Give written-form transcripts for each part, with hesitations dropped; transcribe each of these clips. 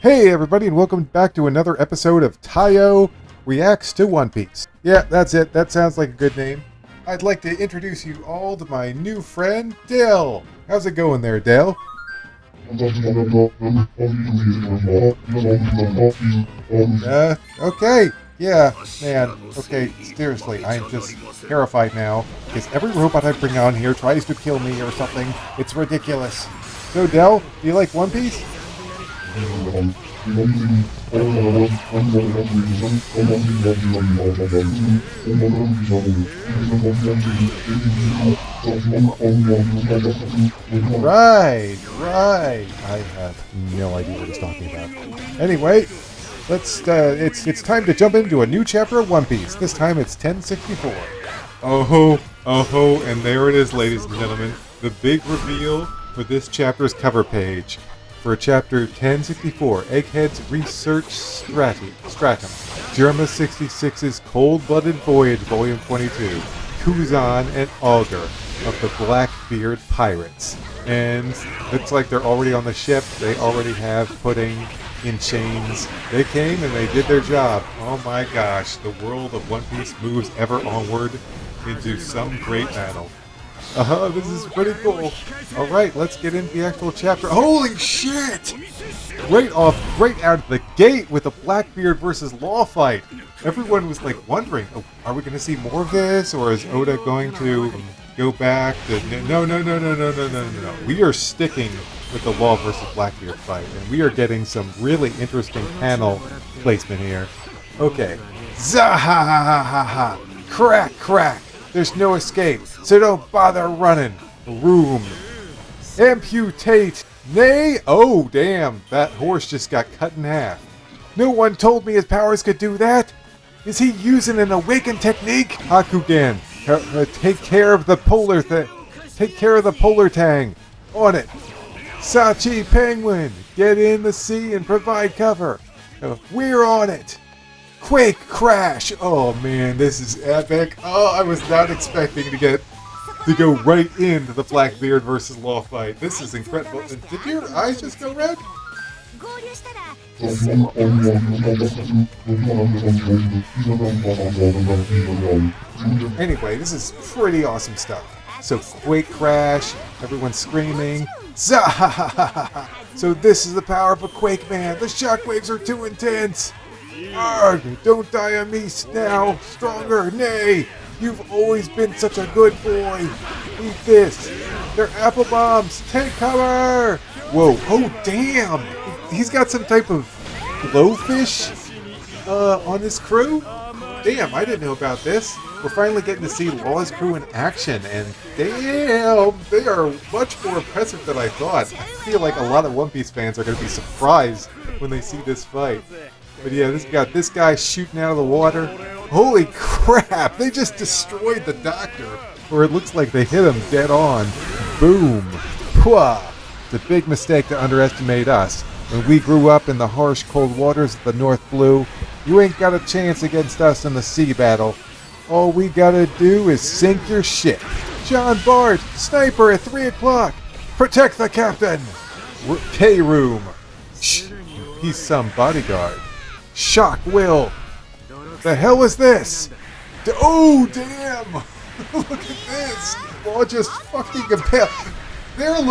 Hey everybody, and welcome back to another episode of Tayo Reacts to One Piece. Yeah, that's it. That sounds like a good name. I'd like to introduce you all to my new friend, Dale. How's it going there, Dale? Okay. Yeah, man. Okay, seriously, I'm just terrified now, because every robot I bring on here tries to kill me or something. It's ridiculous. So, Dell, do you like One Piece? Right. I have no idea what he's talking about. Anyway, it's time to jump into a new chapter of One Piece. This time it's 1064. Oh ho, and there it is, ladies and gentlemen. The big reveal for this chapter's cover page. For chapter 1064, Egghead's Research Stratum, Jerma 66's Cold-Blooded Voyage, Volume 22, Kuzan and Augur of the Blackbeard Pirates. And looks like they're already on the ship. They already have Pudding in chains. They came and they did their job. Oh my gosh, the world of One Piece moves ever onward into some great battle. This is pretty cool. Alright, let's get into the actual chapter. Holy shit! Right out of the gate with the Blackbeard versus Law fight. Everyone was like wondering, oh, are we going to see more of this? Or is Oda going to go back to... No. We are sticking with the Law versus Blackbeard fight. And we are getting some really interesting panel placement here. Okay. Zahahahaha! Crack! There's no escape, so don't bother running. Room. Amputate. Nay. Oh, damn. That horse just got cut in half. No one told me his powers could do that. Is he using an awakened technique? Hakugan. Take care of the polar Take care of the polar tang. On it. Sachi Penguin. Get in the sea and provide cover. We're on it. Quake Crash! Oh man, this is epic. Oh, I was not expecting to go right into the Blackbeard versus Law fight. This is incredible. Did your eyes just go red? Anyway, this is pretty awesome stuff. So Quake Crash, everyone's screaming. Zahahaha! So this is the power of a Quake Man. The shockwaves are too intense. Arg! Don't die on me now! Stronger! Nay! You've always been such a good boy! Eat this! They're apple bombs! Take cover! Whoa! Oh damn! He's got some type of glowfish on his crew? Damn, I didn't know about this. We're finally getting to see Law's crew in action, and damn, they are much more impressive than I thought. I feel like a lot of One Piece fans are going to be surprised when they see this fight. But yeah, this guy shooting out of the water. Holy crap! They just destroyed the doctor. Or it looks like they hit him dead on. Boom. Pwah! It's a big mistake to underestimate us. When we grew up in the harsh, cold waters of the North Blue, you ain't got a chance against us in the sea battle. All we gotta do is sink your ship. John Bart, sniper at 3 o'clock. Protect the captain. Pay room. Shh. He's some bodyguard. Shock Will! The hell is this? Oh, damn! Look at this! All just fucking impaled. They're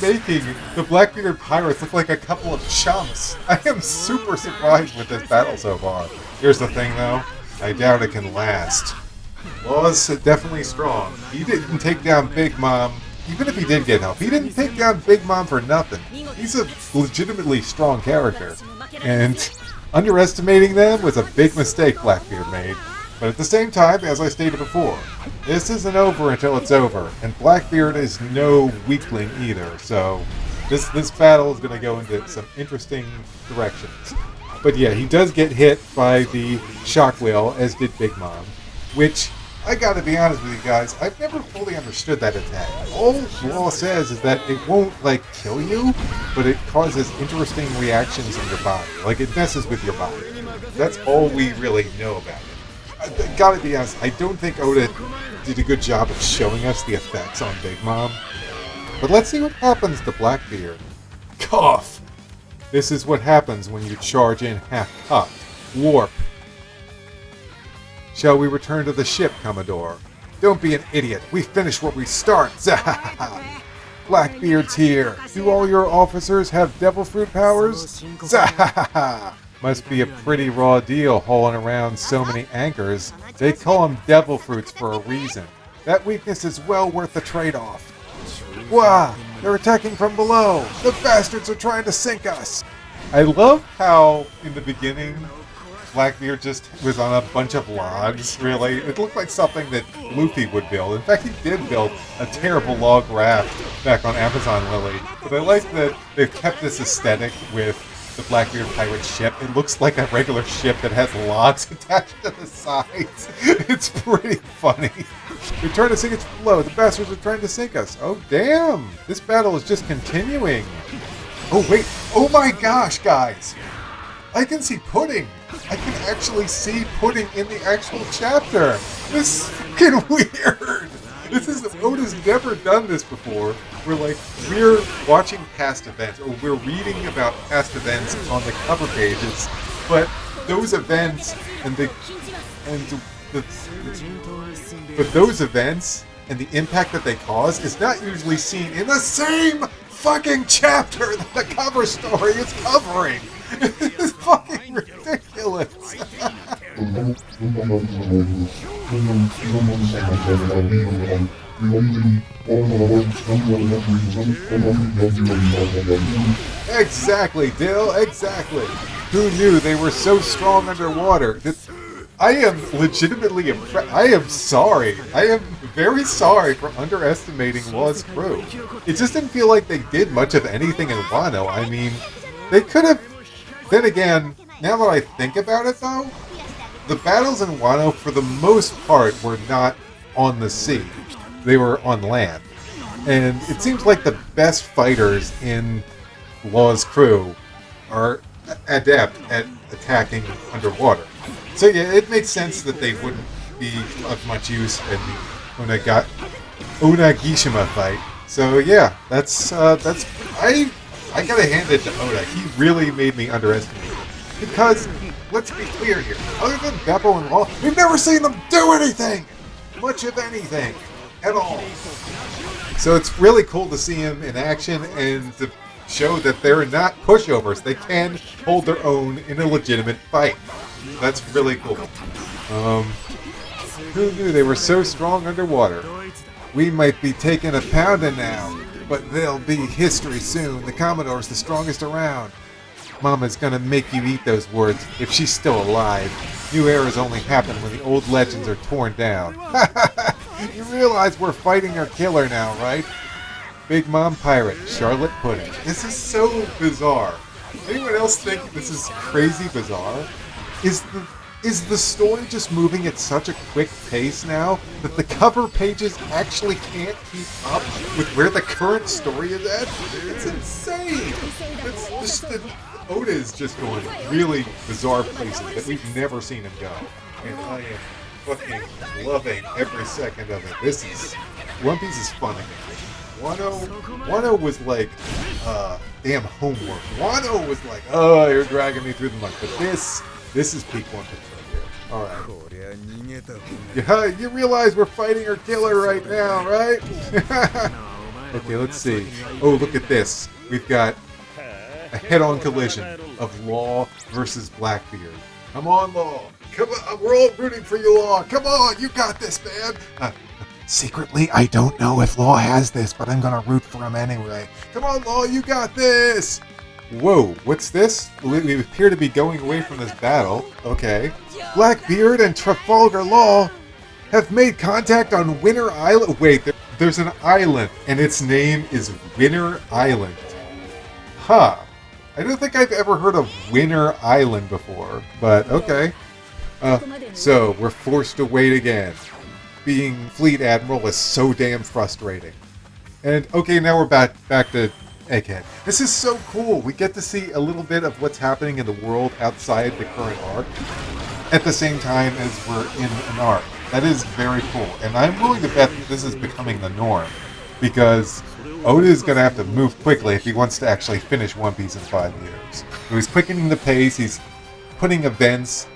making the Blackbeard pirates look like a couple of chumps. I am super surprised with this battle so far. Here's the thing, though. I doubt it can last. Law's definitely strong. He didn't take down Big Mom. Even if he did get help, he didn't take down Big Mom for nothing. He's a legitimately strong character. And underestimating them was a big mistake Blackbeard made. But at the same time, as I stated before, this isn't over until it's over. And Blackbeard is no weakling either. So this battle is going to go into some interesting directions. But yeah, he does get hit by the shock whale, as did Big Mom. Which, I gotta be honest with you guys, I've never fully understood that attack. All Law says is that it won't, like, kill you, but it causes interesting reactions in your body. Like, it messes with your body. That's all we really know about it. I gotta be honest, I don't think Oda did a good job of showing us the effects on Big Mom. But let's see what happens to Blackbeard. Cough! This is what happens when you charge in half-cocked. Warp. Shall we return to the ship, Commodore? Don't be an idiot. We finish what we start. Zahaha. Blackbeard's here. Do all your officers have devil fruit powers? Zahaha. Must be a pretty raw deal hauling around so many anchors. They call them devil fruits for a reason. That weakness is well worth the trade-off. Wah! They're attacking from below! The bastards are trying to sink us! I love how, in the beginning, Blackbeard just was on a bunch of logs, really. It looked like something that Luffy would build. In fact, he did build a terrible log raft back on Amazon Lily. But I like that they've kept this aesthetic with the Blackbeard pirate ship. It looks like a regular ship that has logs attached to the sides. It's pretty funny. They're trying to sink us below. The bastards are trying to sink us. Oh, damn. This battle is just continuing. Oh, wait. Oh my gosh, guys. I can see Pudding. I can actually see Pudding in the actual chapter. This is fucking weird. Oda's never done this before. We're watching past events, or we're reading about past events on the cover pages, but those events those events and the impact that they cause is not usually seen in the same fucking chapter that the cover story is covering. It's fucking ridiculous. Exactly, Dill, exactly. Who knew they were so strong underwater? I am legitimately impressed. I am sorry. I am very sorry for underestimating Law's crew. It just didn't feel like they did much of anything in Wano. I mean, they could have... Then again, now that I think about it though, the battles in Wano for the most part were not on the sea. They were on land. And it seems like the best fighters in Law's crew are adept at attacking underwater. So yeah, it makes sense that they wouldn't be of much use in the Onagishima fight. So yeah, I gotta hand it to Oda. He really made me underestimate it. Because, let's be clear here, other than Beppo and Law, we've never seen them do anything! Much of anything. At all. So it's really cool to see him in action and to show that they're not pushovers. They can hold their own in a legitimate fight. That's really cool. Who knew they were so strong underwater? We might be taking a pounding now, but they'll be history soon. The Commodore's the strongest around. Mama's gonna make you eat those words if she's still alive. New eras only happen when the old legends are torn down. You realize we're fighting our killer now, right? Big Mom Pirate, Charlotte Pudding. This is so bizarre. Anyone else think this is crazy bizarre? Is the story just moving at such a quick pace now that the cover pages actually can't keep up with where the current story is at? It's insane! It's just that Oda is just going really bizarre places that we've never seen him go. And I am fucking loving every second of it. One Piece is fun again. Wano was like, damn homework. Wano was like, oh, you're dragging me through the mud. But this is peak One Piece right here. Alright. Yeah, you realize we're fighting our killer right now, right? Okay, let's see. Oh, look at this. We've got a head-on collision of Law versus Blackbeard. Come on, Law. Come on, we're all rooting for you, Law. Come on, you got this, man. Secretly, I don't know if Law has this, but I'm gonna root for him anyway. Come on, Law, you got this. Whoa, what's this? We appear to be going away from this battle. Okay. Blackbeard and Trafalgar Law have made contact on Winter Island. Wait, there's an island, and its name is Winter Island. Huh. I don't think I've ever heard of Winter Island before, but okay. So, we're forced to wait again. Being Fleet Admiral is so damn frustrating. And, okay, now we're back to Egghead. This is so cool. We get to see a little bit of what's happening in the world outside the current arc at the same time as we're in an arc. That is very cool. And I'm willing to bet that this is becoming the norm. because Oda is going to have to move quickly if he wants to actually finish One Piece in 5 years. So he's quickening the pace, he's putting events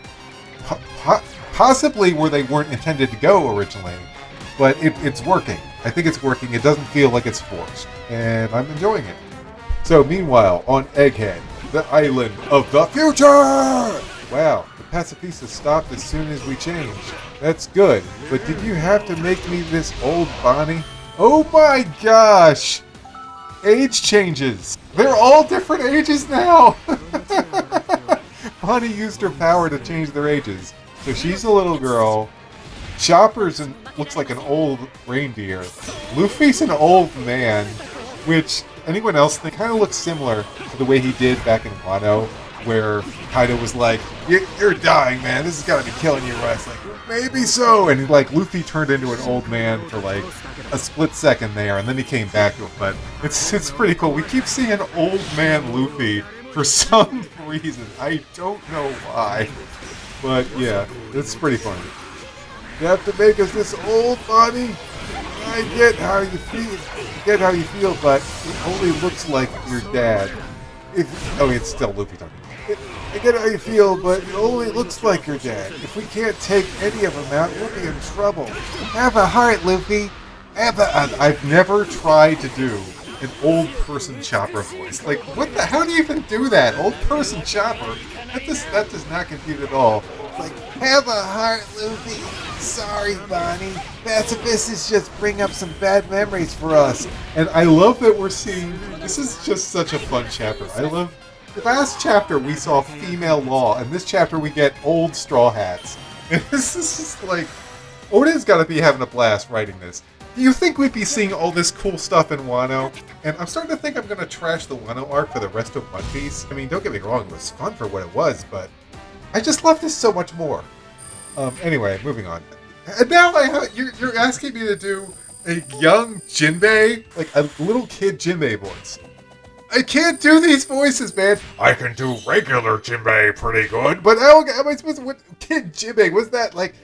possibly where they weren't intended to go originally, but it's working. I think it's working. It doesn't feel like it's forced, and I'm enjoying it. So meanwhile, on Egghead, the island of the future! Wow, the pacifista stopped as soon as we changed. That's good, but did you have to make me this old Bonnie? Oh my gosh! Age changes! They're all different ages now! Bonnie used her power to change their ages. So she's a little girl. Chopper's looks like an old reindeer. Luffy's an old man, which anyone else think kind of looks similar to the way he did back in Wano, where Kaido was like, "You're dying, man. This has got to be killing you." Right? It's like, maybe so. And like Luffy turned into an old man for like a split second there, and then he came back to it. But it's pretty cool. We keep seeing an old man Luffy for some reason. I don't know why. But yeah, it's pretty funny. You have to make us this old, Bonnie. I get how you feel, but it only looks like your dad. It's still Luffy talking. I get how you feel, but it only looks like your dad. If we can't take any of them out, we'll be in trouble. Have a heart, Luffy. I've never tried to do an old person Chopper voice. Like, what the? How do you even do that? Old person Chopper? That does not compute at all. Like, have a heart, Luffy. Sorry, Bonnie. Pacifists just bring up some bad memories for us. And I love that we're seeing. This is just such a fun chapter. I love. The last chapter we saw female law, and this chapter we get old Straw Hats. And this is just like, Oda's got to be having a blast writing this. Do you think we'd be seeing all this cool stuff in Wano? And I'm starting to think I'm going to trash the Wano arc for the rest of One Piece. I mean, don't get me wrong, it was fun for what it was, but I just love this so much more. Anyway, moving on. And now you're asking me to do a young Jinbei, like a little kid Jinbei voice. I can't do these voices, man. I can do regular Jinbei pretty good, but how am I supposed to? What kid Jinbei? Was that like?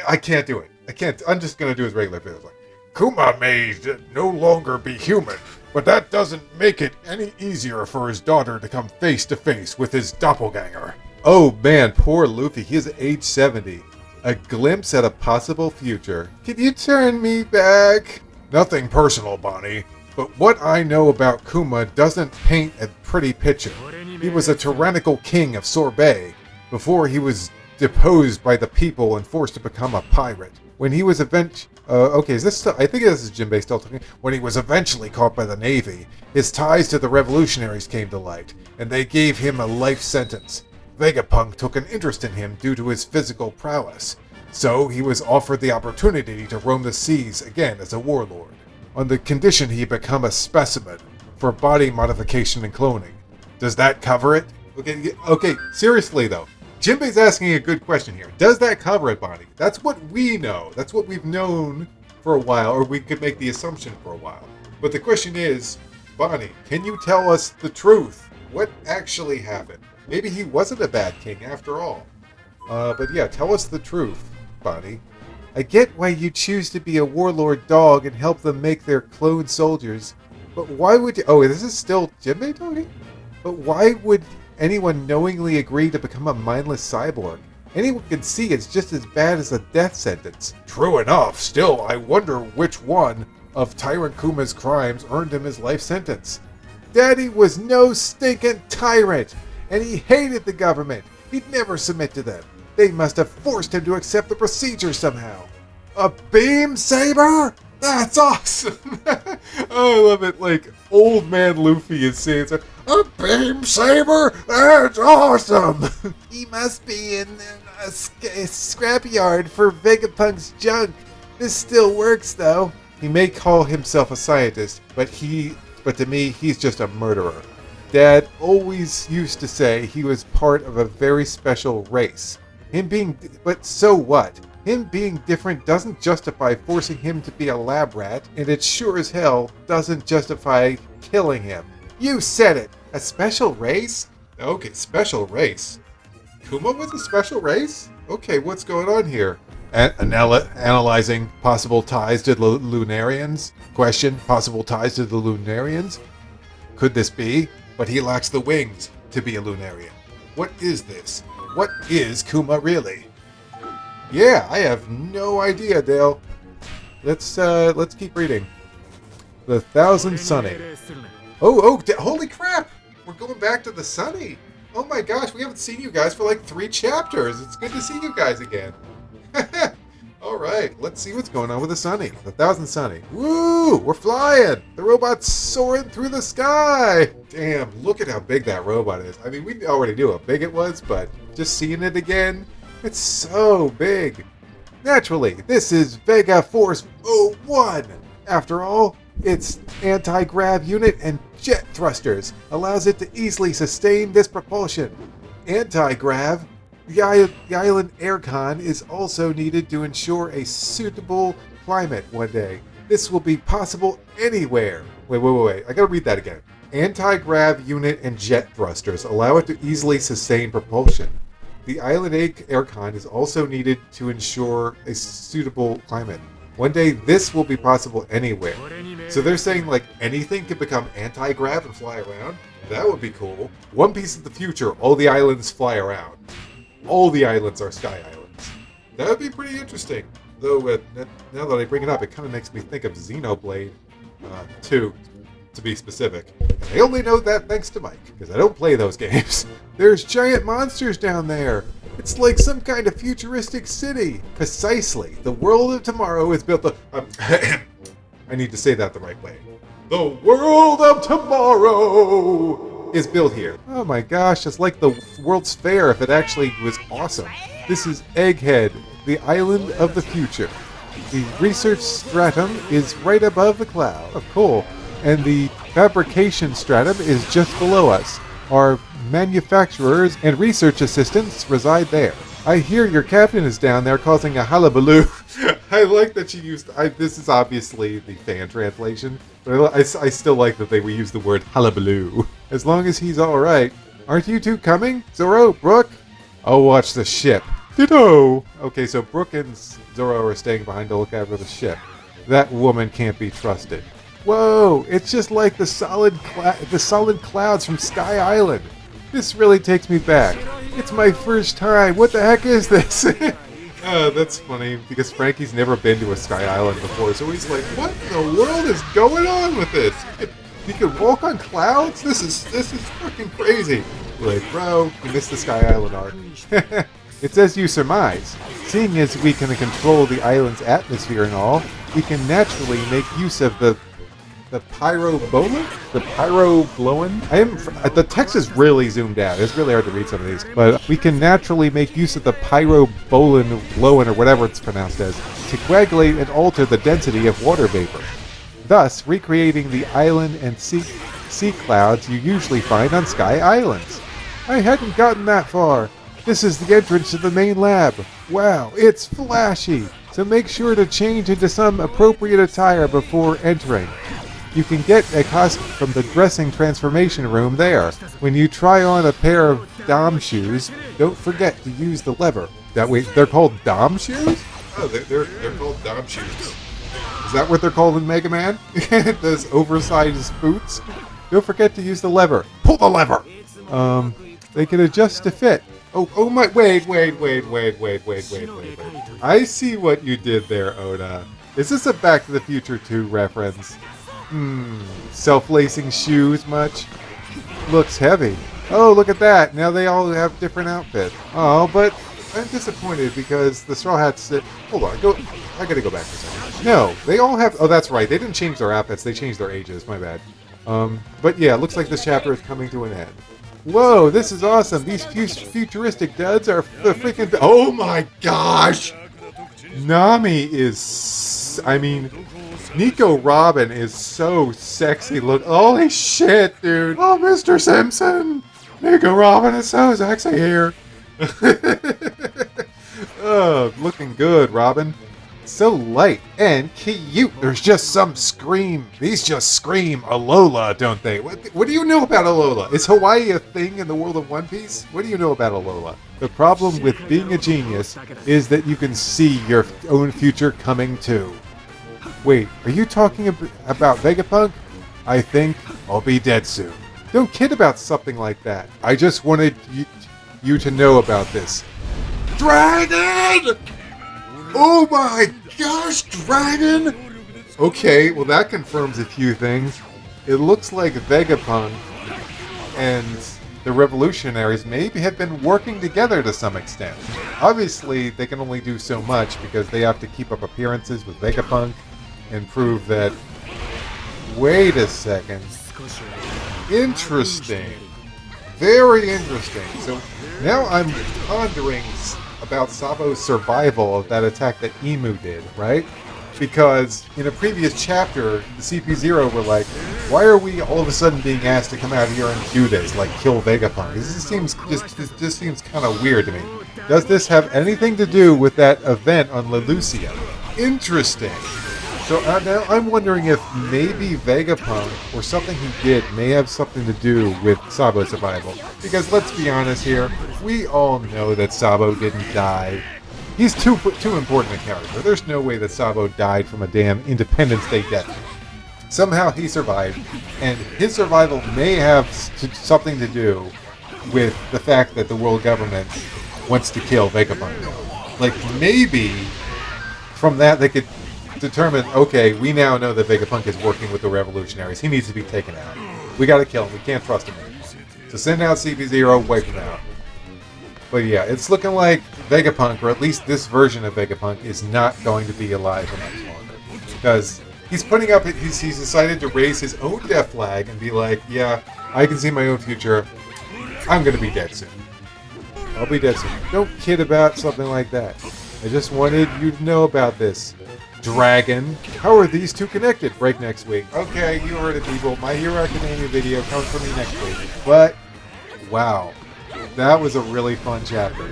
I can't do it. I can't. I'm just gonna do his regular voice. Like, Kuma may no longer be human, but that doesn't make it any easier for his daughter to come face to face with his doppelganger. Oh man, poor Luffy. He is age 70. A glimpse at a possible future. Can you turn me back? Nothing personal, Bonnie. But what I know about Kuma doesn't paint a pretty picture. He was a tyrannical king of Sorbet before he was deposed by the people and forced to become a pirate. When he was okay, is this still, I think this is Jinbei still talking. When he was eventually caught by the Navy, his ties to the revolutionaries came to light, and they gave him a life sentence. Vegapunk took an interest in him due to his physical prowess, so he was offered the opportunity to roam the seas again as a warlord, on the condition he become a specimen for body modification and cloning. Does that cover it? Okay, seriously though. Jinbei's asking a good question here. Does that cover it, Bonnie? That's what we know. That's what we've known for a while, or we could make the assumption for a while. But the question is, Bonnie, can you tell us the truth? What actually happened? Maybe he wasn't a bad king after all. But yeah, tell us the truth, Bonnie. I get why you choose to be a warlord dog and help them make their clone soldiers, but why would you... Oh, this is still Jinbei talking? But why would anyone knowingly agree to become a mindless cyborg? Anyone can see it's just as bad as a death sentence. True enough, still, I wonder which one of Tyrant Kuma's crimes earned him his life sentence. Daddy was no stinking tyrant, and he hated the government. He'd never submit to them. They must have forced him to accept the procedure somehow. A beam saber? That's awesome! Oh, I love it. Like, old man Luffy is saying, a beam saber? That's awesome! He must be in a scrapyard for Vegapunk's junk. This still works, though. He may call himself a scientist, but to me, he's just a murderer. Dad always used to say he was part of a very special race. But so what? Him being different doesn't justify forcing him to be a lab rat, and it sure as hell doesn't justify killing him. You said it! A special race? Okay, special race. Kuma was a special race? Okay, what's going on here? Analyzing possible ties to the Lunarians. Question, possible ties to the Lunarians? Could this be? But he lacks the wings to be a Lunarian. What is this? What is Kuma really? Yeah, I have no idea, Dale. Let's keep reading. The Thousand Sunny. Holy crap! We're going back to the Sunny. Oh my gosh, we haven't seen you guys for like 3 chapters. It's good to see you guys again. Alright, let's see what's going on with the Sunny. The Thousand Sunny. Woo! We're flying! The robot's soaring through the sky! Damn, look at how big that robot is. I mean, we already knew how big it was, but just seeing it again, it's so big. Naturally, this is Vega Force 01. After all, its anti-grav unit and jet thrusters allows it to easily sustain this propulsion. Anti-grav? The island aircon is also needed to ensure a suitable climate one day. This will be possible anywhere. Wait. I gotta read that again. Anti-grav unit and jet thrusters allow it to easily sustain propulsion. The island aircon is also needed to ensure a suitable climate. One day, this will be possible anywhere. So they're saying, like, anything could become anti-grav and fly around? That would be cool. One Piece of the future, all the islands fly around. All the islands are sky islands. That would be pretty interesting. Though, now that I bring it up, it kind of makes me think of Xenoblade 2, to be specific. I only know that thanks to Mike, because I don't play those games. There's giant monsters down there. It's like some kind of futuristic city. Precisely. The world of tomorrow is built I need to say that the right way. The world of tomorrow is built here. Oh my gosh, it's like the World's Fair if it actually was awesome. This is Egghead, the island of the future. The research stratum is right above the cloud. Oh, cool. And the fabrication stratum is just below us. Our manufacturers and research assistants reside there. I hear your captain is down there causing a hullabaloo. I like that she used... this is obviously the fan translation, but I still like that they use the word hullabaloo. As long as he's alright. Aren't you two coming? Zoro, Brooke? I'll watch the ship. Ditto! Okay, so Brooke and Zoro are staying behind to look after the ship. That woman can't be trusted. Whoa! It's just like the solid clouds from Sky Island. This really takes me back. It's my first time. What the heck is this? That's funny, because Frankie's never been to a Sky Island before, so he's like, what in the world is going on with this? You can walk on clouds? This is fucking crazy. We're like, bro, you missed the Sky Island arc. It's as you surmise. Seeing as we can control the island's atmosphere and all, we can naturally make use of the pyrobolan? The pyroblowin? The text is really zoomed out. It's really hard to read some of these. But we can naturally make use of the pyrobolan blowin, or whatever it's pronounced as, to coagulate and alter the density of water vapor, thus recreating the island and sea clouds you usually find on Sky Islands. I hadn't gotten that far. This is the entrance to the main lab. Wow, it's flashy. So make sure to change into some appropriate attire before entering. You can get a costume from the dressing transformation room there. When you try on a pair of Dom shoes, don't forget to use the lever. They're called Dom shoes? Oh, they're called Dom shoes. Is that what they're called in Mega Man? Those oversized boots? Don't forget to use the lever. Pull the lever! They can adjust to fit. Oh my, wait. I see what you did there, Oda. Is this a Back to the Future 2 reference? Self-lacing shoes much? Looks heavy. Oh, look at that. Now they all have different outfits. Oh, but I'm disappointed because the Straw Hats... Hold on, I gotta go back for a second. No, they all have... Oh, that's right. They didn't change their outfits. They changed their ages. My bad. But yeah, it looks like this chapter is coming to an end. Whoa, this is awesome. These futuristic duds are the freaking... Oh my gosh! Nami is... I mean... Nico Robin is so sexy. Look, holy shit, dude. Oh, Mr. Simpson. Nico Robin is so sexy here. Oh, looking good, Robin. So light and cute. There's just some scream. These just scream Alola, don't they? What do you know about Alola? Is Hawaii a thing in the world of One Piece? What do you know about Alola? The problem with being a genius is that you can see your own future coming too. Wait, are you talking about Vegapunk? I think I'll be dead soon. Don't kid about something like that. I just wanted you to know about this. Dragon! Oh my gosh, Dragon! Okay, well that confirms a few things. It looks like Vegapunk and the revolutionaries maybe have been working together to some extent. Obviously, they can only do so much because they have to keep up appearances with Vegapunk and prove that... Wait a second. Interesting. Very interesting. So now I'm pondering about Sabo's survival of that attack that Emu did, right? Because in a previous chapter, the CP0 were like, why are we all of a sudden being asked to come out here and do this, like kill Vegapunk? This just seems kind of weird to me. Does this have anything to do with that event on Lelucia? Interesting. So now I'm wondering if maybe Vegapunk or something he did may have something to do with Sabo's survival. Because let's be honest here, we all know that Sabo didn't die. He's too important a character. There's no way that Sabo died from a damn Independence Day death. Somehow he survived, and his survival may have something to do with the fact that the world government wants to kill Vegapunk. Like, maybe from that they could determine, okay, we now know that Vegapunk is working with the revolutionaries. He needs to be taken out. We gotta kill him. We can't trust him anymore. So send out CP0, wipe him out. But yeah, it's looking like Vegapunk, or at least this version of Vegapunk, is not going to be alive for much longer. Because he's putting up, he's decided to raise his own death flag and be like, yeah, I can see my own future. I'm gonna be dead soon. I'll be dead soon. Don't kid about something like that. I just wanted you to know about this. Dragon. How are these two connected? Break next week. Okay, you heard it, people. My Hero Academia video comes from me next week. But, wow. That was a really fun chapter.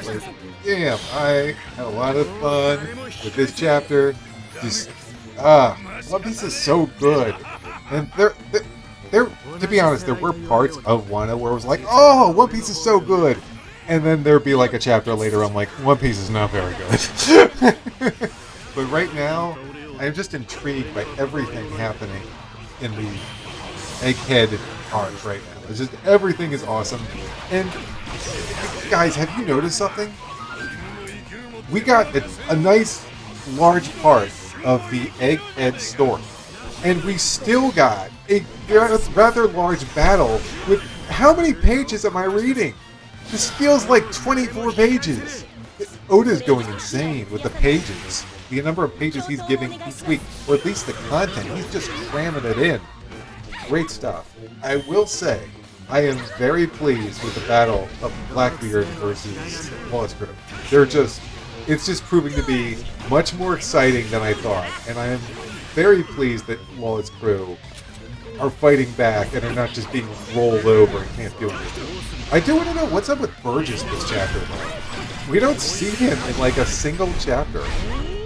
Like, damn, I had a lot of fun with this chapter. Just, One Piece is so good. And there, to be honest, there were parts of Wano where it was like, oh, One Piece is so good. And then there'd be like a chapter later, I'm like, One Piece is not very good. But right now, I'm just intrigued by everything happening in the Egghead arc right now. It's just, everything is awesome. And, guys, have you noticed something? We got a nice, large part of the Egghead story. And we still got a rather large battle with, how many pages am I reading? This feels like 24 pages. Oda's going insane with the pages. The number of pages he's giving each week, or at least the content, he's just cramming it in. Great stuff. I will say, I am very pleased with the battle of Blackbeard versus Wallace Crew. It's just proving to be much more exciting than I thought, and I am very pleased that Wallace Crew are fighting back and are not just being rolled over and can't do anything. I do want to know what's up with Burgess this chapter, though. We don't see him in like a single chapter.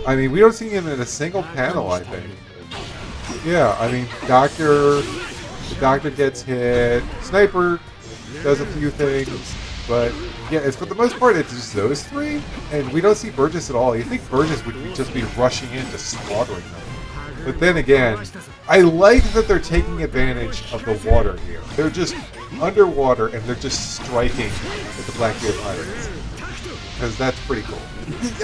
I mean, we don't see him in a single panel, I think. Yeah, I mean, the doctor gets hit, Sniper does a few things, but yeah, it's for the most part, it's just those three, and we don't see Burgess at all. You think Burgess would just be rushing in to slaughtering them. But then again, I like that they're taking advantage of the water here. They're just underwater, and they're just striking at the Blackbeard pirates. Because that's pretty cool.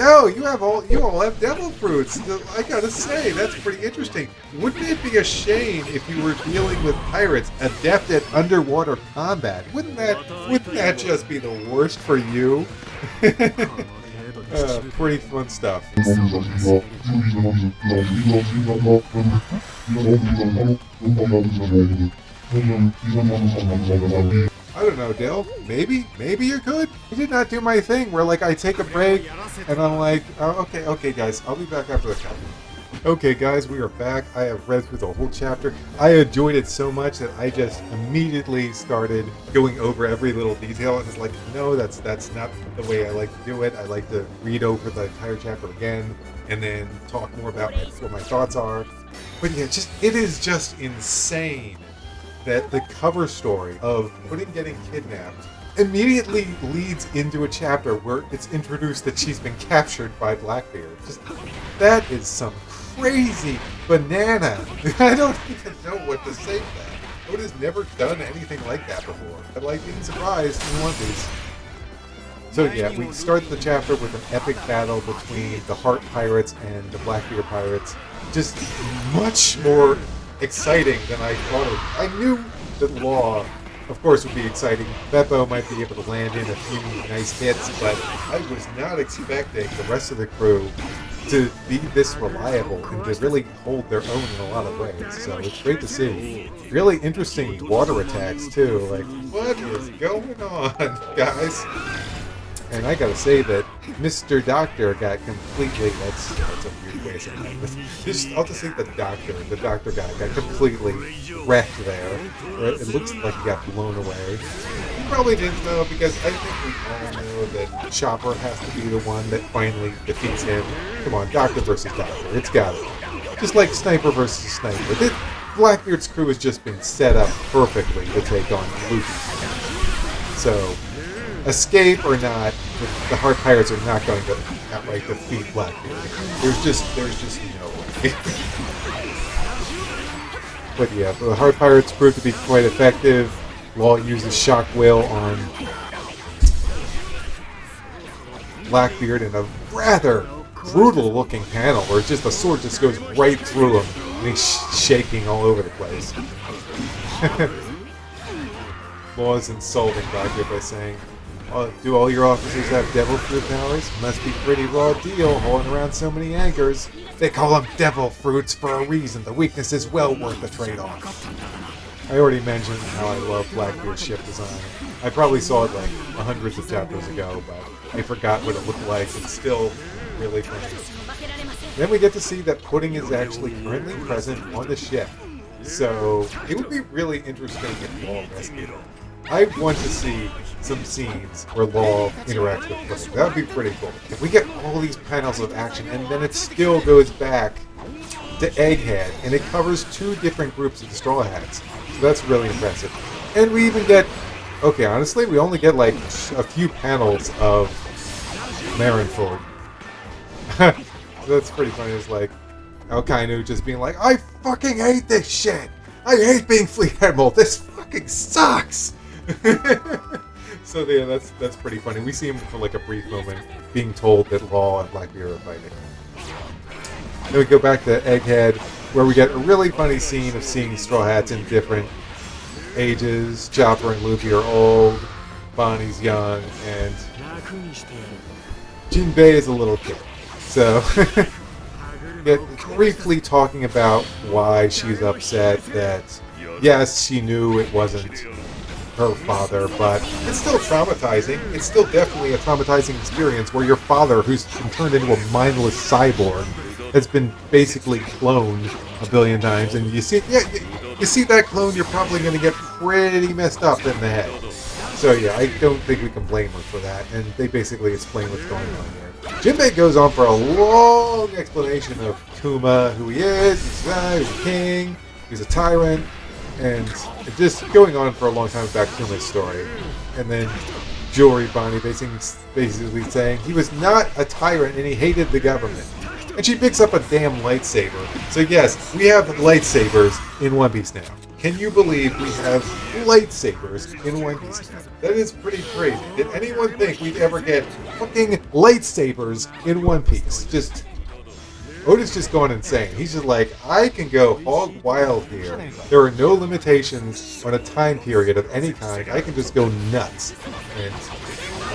Oh, you all have devil fruits. I gotta say, that's pretty interesting. Wouldn't it be a shame if you were dealing with pirates adept at underwater combat? Wouldn't that just be the worst for you? Pretty fun stuff. I don't know, Dale. Maybe you could. You did not do my thing where, like, I take a break and I'm like, oh, okay, guys, I'll be back after the cut. Okay, guys, we are back. I have read through the whole chapter. I enjoyed it so much that I just immediately started going over every little detail. And it's like, no, that's not the way I like to do it. I like to read over the entire chapter again and then talk more about what my thoughts are. But yeah, it is just insane that the cover story of Pudding getting kidnapped immediately leads into a chapter where it's introduced that she's been captured by Blackbeard. That is some crazy banana. I don't even know what to say to that. Oda's never done anything like that before. I like being surprised in One Piece. So yeah, we start the chapter with an epic battle between the Heart Pirates and the Blackbeard Pirates. Just much more exciting than I thought it would. I knew that Law, of course, would be exciting. Beppo might be able to land in a few nice hits, but I was not expecting the rest of the crew to be this reliable and to really hold their own in a lot of ways. So it's great to see. Really interesting water attacks too. Like, what is going on, guys? And I gotta say that Mr. Doctor got completely, that's a weird way of saying that. I'll just say the doctor guy got completely wrecked there. It looks like he got blown away. He probably didn't know, because I think we all know that Chopper has to be the one that finally defeats him. Come on, Doctor versus Doctor, it's got it. Just like Sniper versus Sniper. Blackbeard's crew has just been set up perfectly to take on Luffy. So, escape or not, the Heart Pirates are not going to outright defeat Blackbeard. There's just no way. But yeah, the Heart Pirates proved to be quite effective. Law uses Shock Will on Blackbeard in a rather brutal looking panel where just the sword just goes right through him and he's shaking all over the place. Law is insulting Blackbeard by saying, do all your officers have devil fruit powers? Must be pretty raw deal hauling around so many anchors. They call them devil fruits for a reason. The weakness is well worth the trade-off. I already mentioned how I love Blackbeard's ship design. I probably saw it like hundreds of chapters ago, but I forgot what it looked like. It's still really funny. Then we get to see that Pudding is actually currently present on the ship. So it would be really interesting if Law rescued him. I want to see some scenes where Law interacts with Pudding. That would be pretty cool. If we get all these panels of action and then it still goes back to Egghead and it covers two different groups of the Straw Hats. So that's really impressive. And we even get, okay, honestly, we only get like a few panels of Marineford. So that's pretty funny. It's like Alkainu just being like, I fucking hate this shit! I hate being Fleet Admiral! This fucking sucks! So yeah, that's pretty funny. We see him for like a brief moment being told that Law and Blackbeard are fighting. Then we go back to Egghead, where we get a really funny scene of seeing Straw Hats in different ages. Chopper and Luffy are old, Bonnie's young, and Jinbei is a little kid. So, briefly talking about why she's upset that, yes, she knew it wasn't her father, but it's still traumatizing. It's still definitely a traumatizing experience where your father, who's been turned into a mindless cyborg, has been basically cloned a billion times, and you see that clone, you're probably going to get pretty messed up in the head. So yeah, I don't think we can blame her for that, and they basically explain what's going on here. Jinbei goes on for a long explanation of Kuma, who he is, he's a king, he's a tyrant, and just going on for a long time about Kuma's story. And then Jewelry Bonnie basically saying he was not a tyrant and he hated the government. And she picks up a damn lightsaber. So yes, we have lightsabers in One Piece now. Can you believe we have lightsabers in One Piece now? That is pretty crazy. Did anyone think we'd ever get fucking lightsabers in One Piece? Oda's just going insane. He's just like, I can go hog wild here. There are no limitations on a time period of any kind. I can just go nuts. And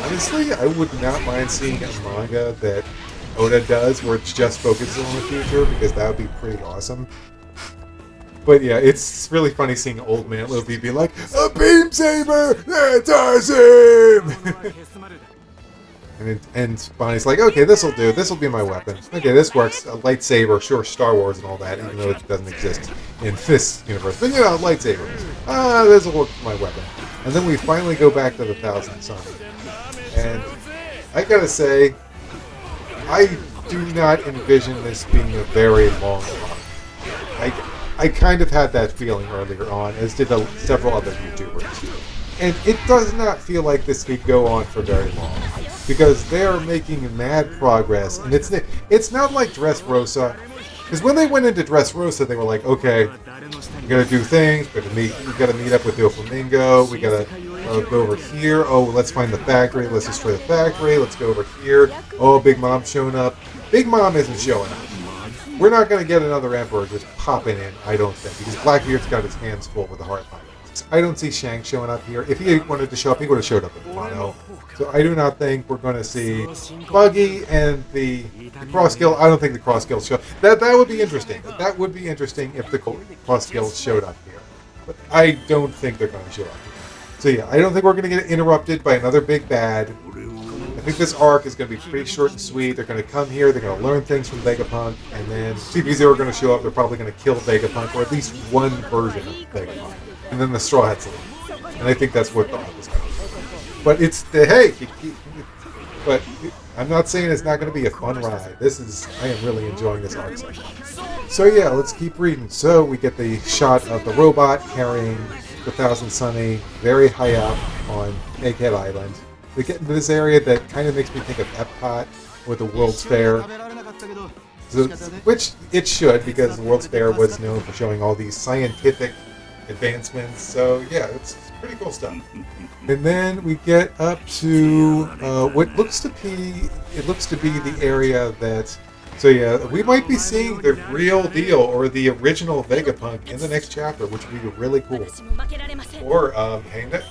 honestly, I would not mind seeing a manga that Oda does where it just focuses on the future, because that would be pretty awesome. But yeah, it's really funny seeing Old Man Luffy be like, a beam saber! That's awesome! And Bonnie's like, okay, this'll do. This'll be my weapon. Okay, this works. A lightsaber, sure, Star Wars and all that, even though it doesn't exist in this universe. But a lightsaber. This'll work for my weapon. And then we finally go back to the Thousand Sun. And I gotta say, I do not envision this being a very long arc. I kind of had that feeling earlier on, as did several other YouTubers. And it does not feel like this could go on for very long. Because they are making mad progress, and it's not like Dressrosa. Because when they went into Dressrosa, they were like, okay, we gotta do things, we gotta meet up with Doflamingo, we gotta go over here, oh, let's find the factory, let's destroy the factory, let's go over here, oh, Big Mom's showing up. Big Mom isn't showing up. We're not gonna get another Emperor just popping in, I don't think, because Blackbeard's got his hands full with the Heart Mine. I don't see Shank showing up here. If he wanted to show up, he would have showed up in Wano. So I do not think we're going to see Buggy and the Cross Guild. I don't think the Cross Guild show. That would be interesting. That would be interesting if the Cross Guild showed up here. But I don't think they're going to show up here. So yeah, I don't think we're going to get interrupted by another big bad. I think this arc is going to be pretty short and sweet. They're going to come here, they're going to learn things from Vegapunk, and then CP0 are going to show up. They're probably going to kill Vegapunk, or at least one version of Vegapunk. And then the Straw Hats leave. And I think that's what the arc is going to be. But it's but I'm not saying it's not going to be a fun ride. I am really enjoying this arc section. So yeah, let's keep reading. So we get the shot of the robot carrying the Thousand Sunny very high up on Egghead Island. We get into this area that kind of makes me think of Epcot with the World's Fair. So, which it should, because the World's Fair was known for showing all these scientific advancements. So yeah, it's pretty cool stuff. And then we get up to what looks to be the area that. So yeah, we might be seeing the real deal, or the original Vegapunk in the next chapter, which would be really cool. Or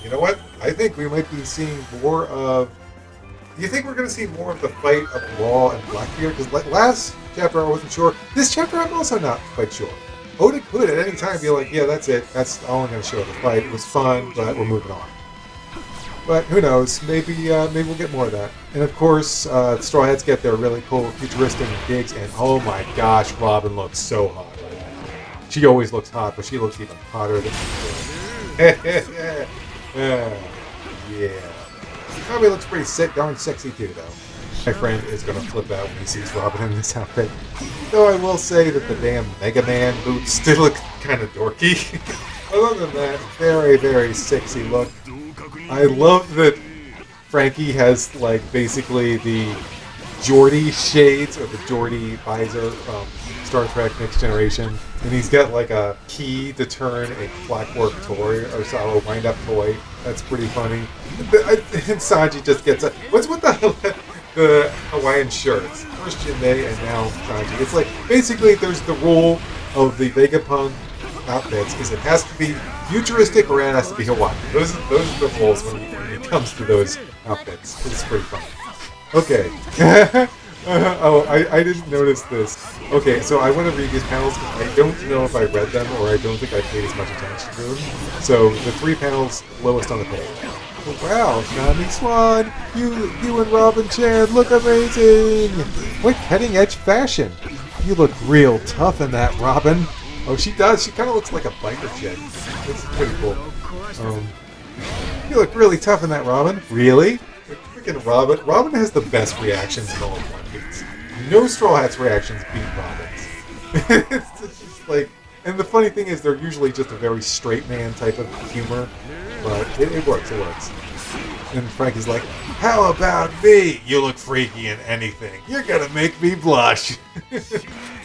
you know what? I think we might be seeing more of. Do you think we're going to see more of the fight of Law and Blackbeard? Because last chapter I wasn't sure. This chapter I'm also not quite sure. Oda could at any time be like, yeah, that's it. That's all I'm going to show the fight. It was fun, but we're moving on. But who knows? Maybe we'll get more of that. And of course, Straw Hats get their really cool futuristic gigs. And oh my gosh, Robin looks so hot right now. She always looks hot, but she looks even hotter than before. Yeah. Probably looks pretty darn sexy too, though. My friend is going to flip out when he sees Robin in this outfit. Though I will say that the damn Mega Man boots still look kind of dorky. Other than that, very, very sexy look. I love that Frankie has, like, basically the Geordi shades, or the Geordi visor from Star Trek Next Generation. And he's got, like, a key to turn a clockwork toy, or a wind-up toy. That's pretty funny. And Sanji just gets a... What's with the Hawaiian shirts? First Jinbei and now Sanji. It's like, basically, there's the rule of the Vegapunk outfits, is it has to be futuristic or it has to be Hawaiian. Those are the rules when it comes to those outfits. It's pretty funny. Okay. I didn't notice this. Okay, so I want to read these panels because I don't know if I read them, or I don't think I paid as much attention to them. So the 3 panels lowest on the page. Oh, wow, Nami Swan, you and Robin Chan look amazing! What cutting-edge fashion! You look real tough in that, Robin. Oh, she does. She kind of looks like a biker chick. This is pretty cool. You look really tough in that, Robin. Really? Freaking Robin. Robin has the best reactions in all of One Piece. No Straw Hats reactions beat Robin's. It's just like... And the funny thing is, they're usually just a very straight man type of humor. But it works, it works. And Frankie's like, how about me? You look freaky in anything. You're gonna make me blush.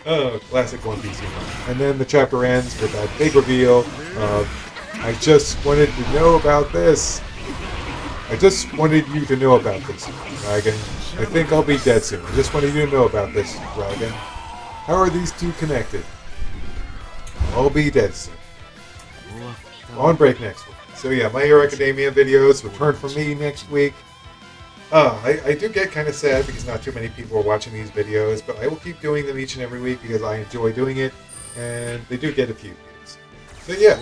Oh, classic One Piece humor. And then the chapter ends with that big reveal of, I just wanted to know about this. I just wanted you to know about this, Dragon. I think I'll be dead soon. I just wanted you to know about this, Dragon. How are these two connected? I'll be dead soon. On break next week. So yeah, My Hero Academia videos return for me next week. I do get kind of sad because not too many people are watching these videos, but I will keep doing them each and every week because I enjoy doing it, and they do get a few views. So yeah,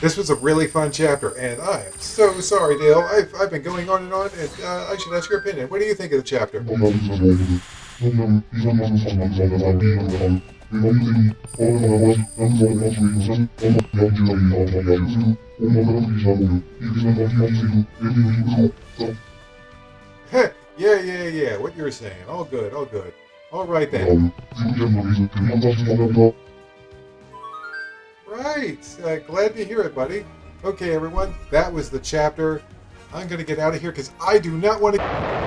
This was a really fun chapter, and I am so sorry, Dale. I've been going on, and I should ask your opinion. What do you think of the chapter? Yeah. What you're saying. All good, all good. All right then. Right. Glad to hear it, buddy. Okay, everyone. That was the chapter. I'm going to get out of here because I do not want to...